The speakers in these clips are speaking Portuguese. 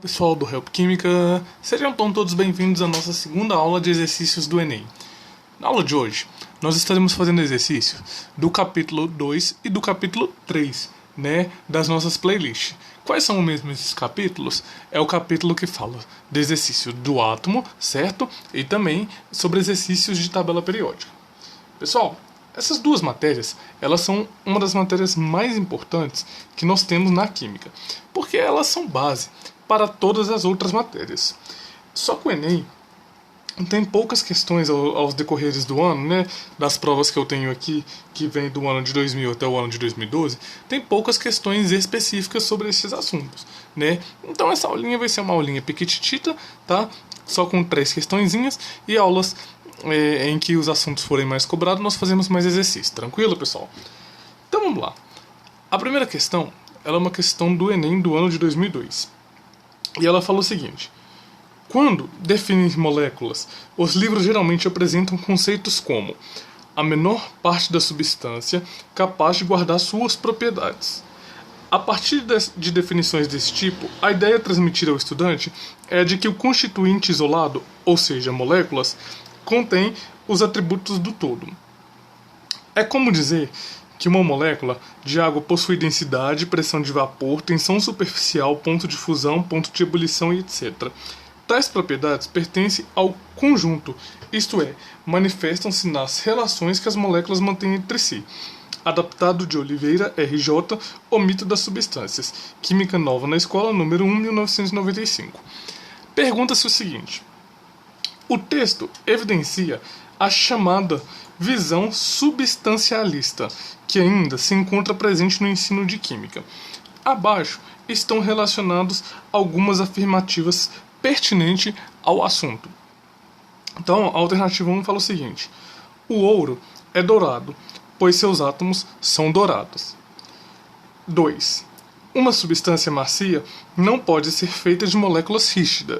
Pessoal do Help Química, sejam todos bem-vindos à nossa segunda aula de exercícios do Enem. Na aula de hoje, nós estaremos fazendo exercício do capítulo 2 e do capítulo 3, das nossas playlists. Quais são mesmo esses capítulos? É o capítulo que fala do exercício do átomo, certo? E também sobre exercícios de tabela periódica. Pessoal, essas duas matérias, elas são uma das matérias mais importantes que nós temos na química, porque elas são base para todas as outras matérias. Só que o Enem tem poucas questões aos decorreres do ano, das provas que eu tenho aqui, que vem do ano de 2000 até o ano de 2012, tem poucas questões específicas sobre esses assuntos, Então essa aulinha vai ser uma aulinha piquititita, tá? Só com 3 questõezinhas e aulas em que os assuntos forem mais cobrados, nós fazemos mais exercício. Tranquilo, pessoal? Então vamos lá. A primeira questão, ela é uma questão do Enem do ano de 2002. E ela fala o seguinte: quando definir moléculas, os livros geralmente apresentam conceitos como a menor parte da substância capaz de guardar suas propriedades. A partir de definições desse tipo, a ideia transmitida ao estudante é de que o constituinte isolado, ou seja, moléculas, contém os atributos do todo. É como dizer que uma molécula de água possui densidade, pressão de vapor, tensão superficial, ponto de fusão, ponto de ebulição e etc. Tais propriedades pertencem ao conjunto, isto é, manifestam-se nas relações que as moléculas mantêm entre si. Adaptado de Oliveira, R.J., O Mito das Substâncias. Química Nova na Escola, número 1, 1995. Pergunta-se o seguinte: o texto evidencia a chamada visão substancialista, que ainda se encontra presente no ensino de Química. Abaixo estão relacionados algumas afirmativas pertinentes ao assunto. Então, a alternativa 1 fala o seguinte: o ouro é dourado, pois seus átomos são dourados. 2. Uma substância macia não pode ser feita de moléculas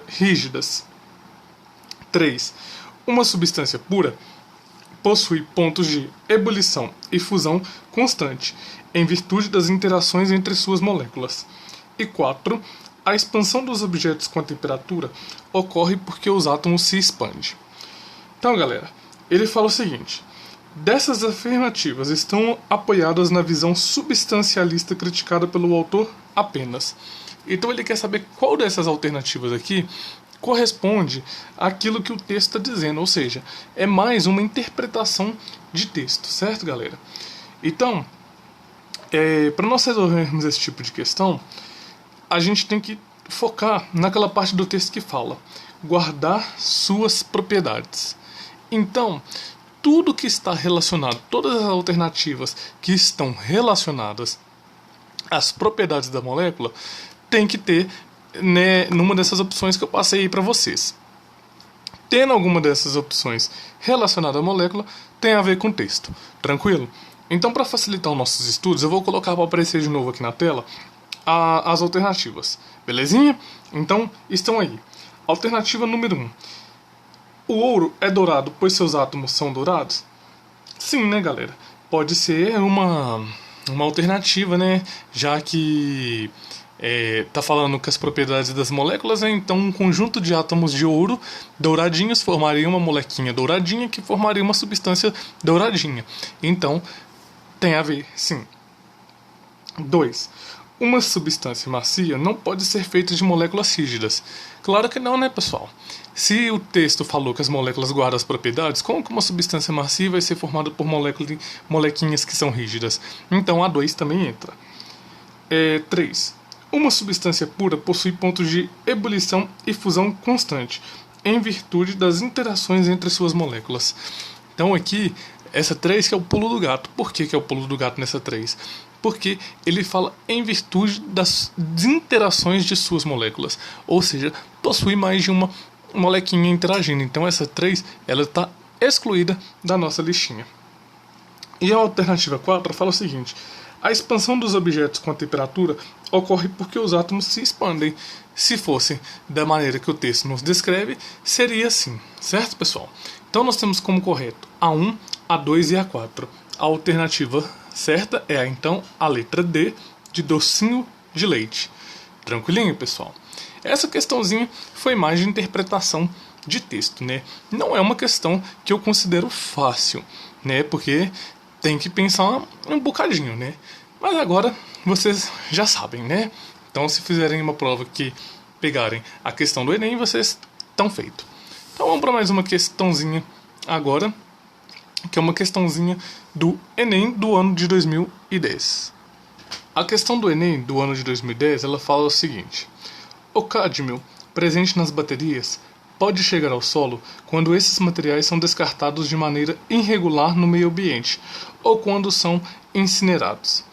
rígidas. 3. Uma substância pura possui pontos de ebulição e fusão constante, em virtude das interações entre suas moléculas. E 4. A expansão dos objetos com a temperatura ocorre porque os átomos se expandem. Então, galera, ele fala o seguinte: dessas afirmativas estão apoiadas na visão substancialista criticada pelo autor apenas. Então ele quer saber qual dessas alternativas aqui corresponde àquilo que o texto está dizendo, ou seja, é mais uma interpretação de texto, certo, galera? Então, para nós resolvermos esse tipo de questão, a gente tem que focar naquela parte do texto que fala guardar suas propriedades. Então, tudo que está relacionado, todas as alternativas que estão relacionadas às propriedades da molécula, tem que ter numa dessas opções que eu passei aí para vocês. Tendo alguma dessas opções relacionada à molécula, tem a ver com texto. Tranquilo? Então, para facilitar os nossos estudos, eu vou colocar para aparecer de novo aqui na tela as alternativas. Belezinha? Então, estão aí. Alternativa número 1. O ouro é dourado, pois seus átomos são dourados? Sim, galera? Pode ser uma alternativa, já que está falando que as propriedades das moléculas, então um conjunto de átomos de ouro douradinhos formaria uma molequinha douradinha que formaria uma substância douradinha. Então, tem a ver, sim. 2. Uma substância macia não pode ser feita de moléculas rígidas. Claro que não, pessoal? Se o texto falou que as moléculas guardam as propriedades, como que uma substância macia vai ser formada por molequinhas que são rígidas? Então a 2 também entra. 3. Uma substância pura possui pontos de ebulição e fusão constante, em virtude das interações entre suas moléculas. Então aqui, essa 3 que é o pulo do gato. Por que é o pulo do gato nessa 3? Porque ele fala em virtude das interações de suas moléculas. Ou seja, possui mais de uma molequinha interagindo. Então essa 3 ela está excluída da nossa listinha. E a alternativa 4 fala o seguinte: a expansão dos objetos com a temperatura ocorre porque os átomos se expandem. Se fosse da maneira que o texto nos descreve, seria assim. Certo, pessoal? Então nós temos como correto a 1, a 2 e a 4. A alternativa certa é então a letra D, de docinho de leite. Tranquilinho, pessoal? Essa questãozinha foi mais de interpretação de texto, né? Não é uma questão que eu considero fácil, né? Porque tem que pensar um bocadinho, né? Mas agora vocês já sabem, né? Então, se fizerem uma prova que pegarem a questão do Enem, vocês estão feitos. Então, vamos para mais uma questãozinha agora, que é uma questãozinha do Enem do ano de 2010. A questão do Enem do ano de 2010, ela fala o seguinte: o cádmio presente nas baterias pode chegar ao solo quando esses materiais são descartados de maneira irregular no meio ambiente ou quando são incinerados.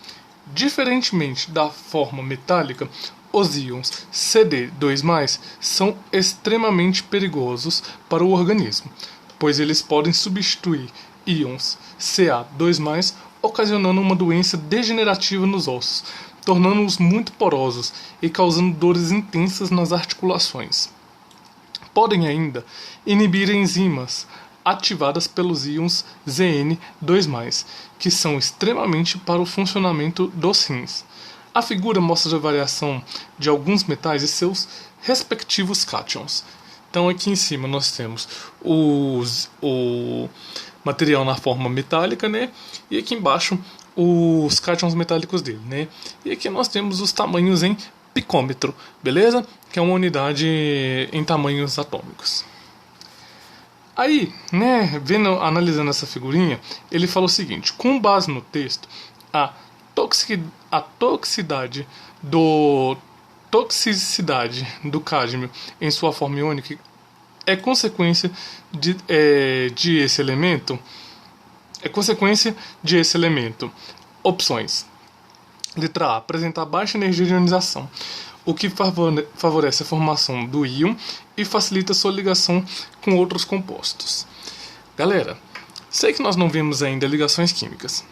Diferentemente da forma metálica, os íons Cd2+, são extremamente perigosos para o organismo, pois eles podem substituir íons Ca2+, ocasionando uma doença degenerativa nos ossos, tornando-os muito porosos e causando dores intensas nas articulações. Podem ainda inibir enzimas ativadas pelos íons Zn2+, que são extremamente para o funcionamento dos rins. A figura mostra a variação de alguns metais e seus respectivos cátions. Então aqui em cima nós temos o material na forma metálica, né? E aqui embaixo os cátions metálicos dele, né? E aqui nós temos os tamanhos em picômetro, beleza? Que é uma unidade em tamanhos atômicos. Aí, né, analisando essa figurinha, ele fala o seguinte: com base no texto, a toxicidade do cádmio em sua forma iônica é consequência de esse elemento. Opções: letra A, apresentar baixa energia de ionização, o que favorece a formação do íon e facilita sua ligação com outros compostos. Galera, sei que nós não vimos ainda ligações químicas,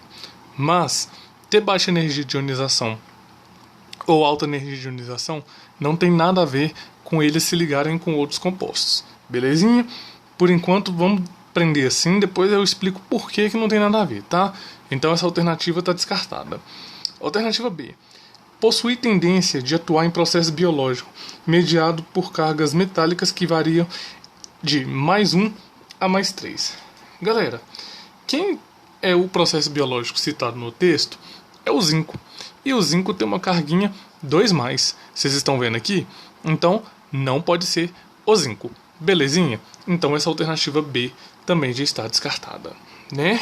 mas ter baixa energia de ionização ou alta energia de ionização não tem nada a ver com eles se ligarem com outros compostos. Belezinha? Por enquanto vamos aprender assim, depois eu explico por que não tem nada a ver, tá? Então essa alternativa está descartada. Alternativa B: possui tendência de atuar em processo biológico mediado por cargas metálicas que variam de +1 a +3. Galera, quem é o processo biológico citado no texto é o zinco. E o zinco tem uma carguinha 2+. Vocês estão vendo aqui? Então não pode ser o zinco. Belezinha? Então essa alternativa B também já está descartada, né?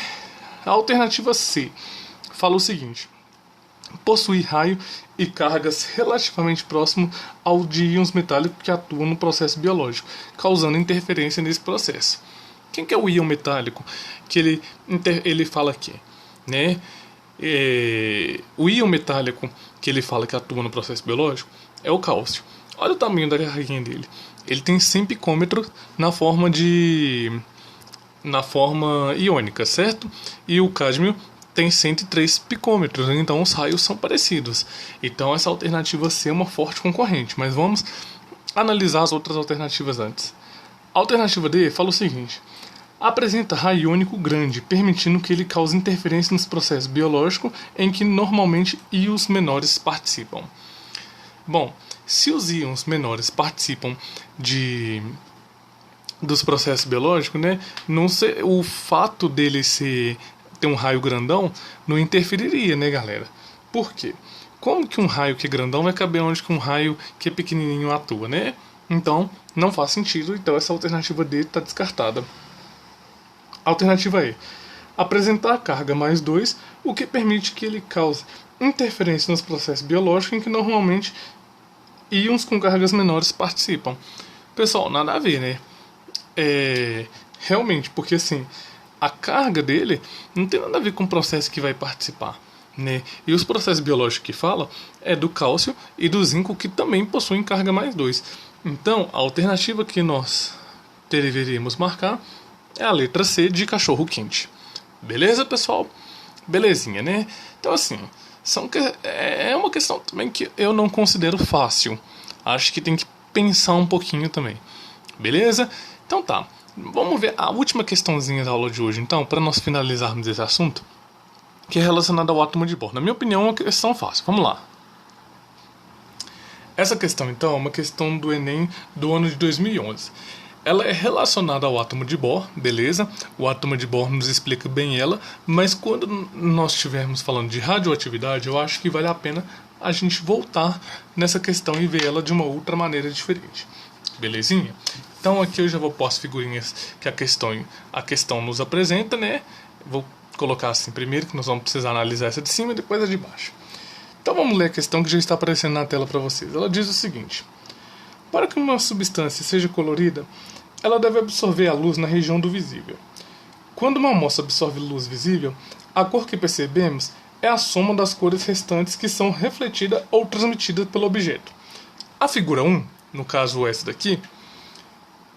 A alternativa C fala o seguinte: possui raio e cargas relativamente próximo ao de íons metálicos que atuam no processo biológico, causando interferência nesse processo. Quem que é o íon metálico que ele fala aqui, né? O íon metálico que ele fala que atua no processo biológico é o cálcio. Olha o tamanho da carguinha dele. Ele tem 100 picômetros na forma iônica, certo? E o cádmio tem 103 picômetros, então os raios são parecidos. Então essa alternativa C é uma forte concorrente, mas vamos analisar as outras alternativas antes. A alternativa D fala o seguinte: apresenta raio iônico grande, permitindo que ele cause interferência nos processos biológicos em que normalmente íons menores participam. Bom, se os íons menores participam dos processos biológicos, né, o fato dele ter um raio grandão não interferiria, né, galera? Por quê? Como que um raio que é grandão vai caber onde que um raio que é pequenininho atua, né? Então, não faz sentido, então essa alternativa D está descartada. Alternativa E: apresentar carga +2, o que permite que ele cause interferência nos processos biológicos em que normalmente íons com cargas menores participam. Pessoal, nada a ver, né? Realmente, porque assim, a carga dele não tem nada a ver com o processo que vai participar, né? E os processos biológicos que fala é do cálcio e do zinco, que também possuem carga +2. Então, a alternativa que nós deveríamos marcar é a letra C, de cachorro quente. Beleza, pessoal? Belezinha, né? Então, assim, é uma questão também que eu não considero fácil. Acho que tem que pensar um pouquinho também. Beleza? Então tá. Vamos ver a última questãozinha da aula de hoje, então, para nós finalizarmos esse assunto, que é relacionado ao átomo de Bohr. Na minha opinião, é uma questão fácil. Vamos lá. Essa questão, então, é uma questão do Enem do ano de 2011. Ela é relacionada ao átomo de Bohr, beleza? O átomo de Bohr nos explica bem ela, mas quando nós estivermos falando de radioatividade, eu acho que vale a pena a gente voltar nessa questão e ver ela de uma outra maneira diferente. Belezinha? Então aqui eu já vou pôr as figurinhas que a questão nos apresenta, né? Vou colocar assim primeiro, que nós vamos precisar analisar essa de cima e depois a de baixo. Então vamos ler a questão que já está aparecendo na tela para vocês. Ela diz o seguinte: para que uma substância seja colorida, ela deve absorver a luz na região do visível. Quando uma amostra absorve luz visível, a cor que percebemos é a soma das cores restantes que são refletidas ou transmitidas pelo objeto. A figura 1, no caso essa daqui,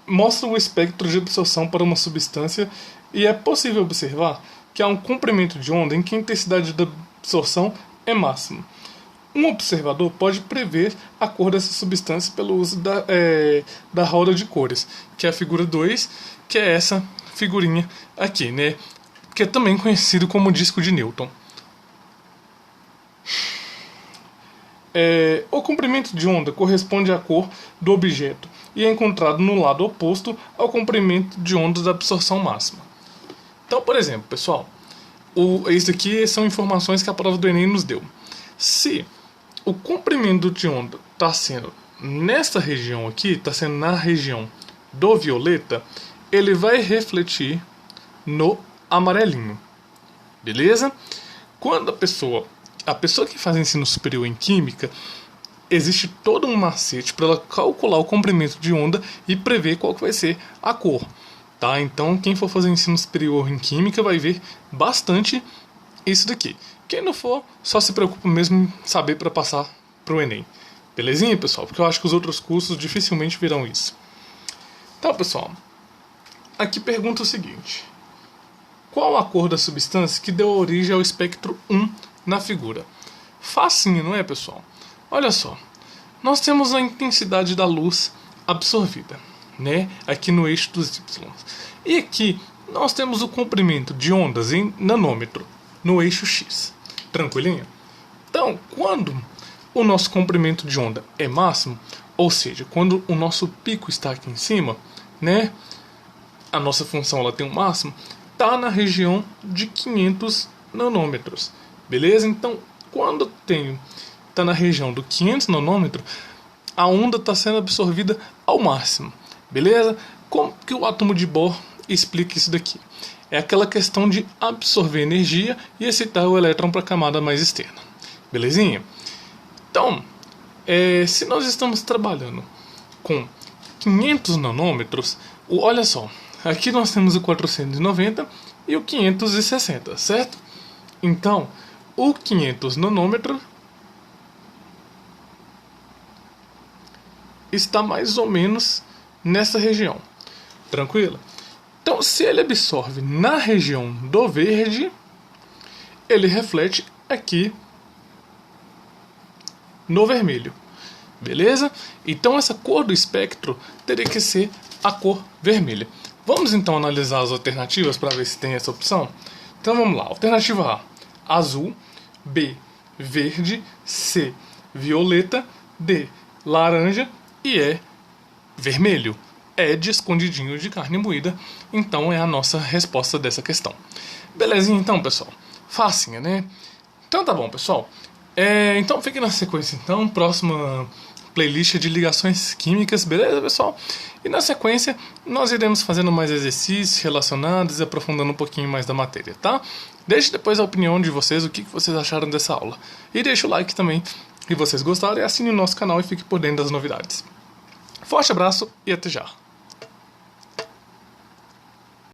mostra o espectro de absorção para uma substância e é possível observar que há um comprimento de onda em que a intensidade da absorção é máxima. Um observador pode prever a cor dessa substância pelo uso da roda de cores, que é a figura 2, que é essa figurinha aqui, né? Que é também conhecido como disco de Newton. O comprimento de onda corresponde à cor do objeto e é encontrado no lado oposto ao comprimento de onda da absorção máxima. Então, por exemplo, pessoal, isso aqui são informações que a prova do Enem nos deu. Se o comprimento de onda está sendo nessa região aqui, está sendo na região do violeta, ele vai refletir no amarelinho. Beleza? Quando a pessoa que faz ensino superior em química, existe todo um macete para ela calcular o comprimento de onda e prever qual que vai ser a cor. Tá? Então, quem for fazer ensino superior em química vai ver bastante isso daqui. Quem não for, só se preocupa mesmo em saber para passar para o Enem. Belezinha, pessoal? Porque eu acho que os outros cursos dificilmente verão isso. Então, pessoal, aqui pergunta o seguinte: qual a cor da substância que deu origem ao espectro 1 na figura? Facinho, não é, pessoal? Olha só, nós temos a intensidade da luz absorvida, né? Aqui no eixo dos Y. E aqui nós temos o comprimento de ondas em nanômetro no eixo X. Tranquilinho? Então, quando o nosso comprimento de onda é máximo, ou seja, quando o nosso pico está aqui em cima, né? A nossa função ela tem um máximo, está na região de 500 nanômetros. Beleza? Então, quando está na região do 500 nanômetros, a onda está sendo absorvida ao máximo. Beleza? Como que o átomo de Bohr explica isso daqui? É aquela questão de absorver energia e excitar o elétron para a camada mais externa. Belezinha? Então, se nós estamos trabalhando com 500 nanômetros, olha só, aqui nós temos o 490 e o 560, certo? Então, o 500 nanômetros está mais ou menos nessa região. Tranquilo? Então, se ele absorve na região do verde, ele reflete aqui no vermelho. Beleza? Então, essa cor do espectro teria que ser a cor vermelha. Vamos então analisar as alternativas para ver se tem essa opção? Então, vamos lá. Alternativa A, azul. B, verde. C, violeta. D, laranja. E E, vermelho. É de escondidinho de carne moída. Então é a nossa resposta dessa questão. Belezinha então, pessoal? Facinha, né? Então tá bom, pessoal. Então fique na sequência então. Próxima playlist de ligações químicas, beleza, pessoal? E na sequência nós iremos fazendo mais exercícios relacionados e aprofundando um pouquinho mais da matéria, tá? Deixe depois a opinião de vocês, o que vocês acharam dessa aula. E deixe o like também se vocês gostaram, e assine o nosso canal e fique por dentro das novidades. Forte abraço e até já!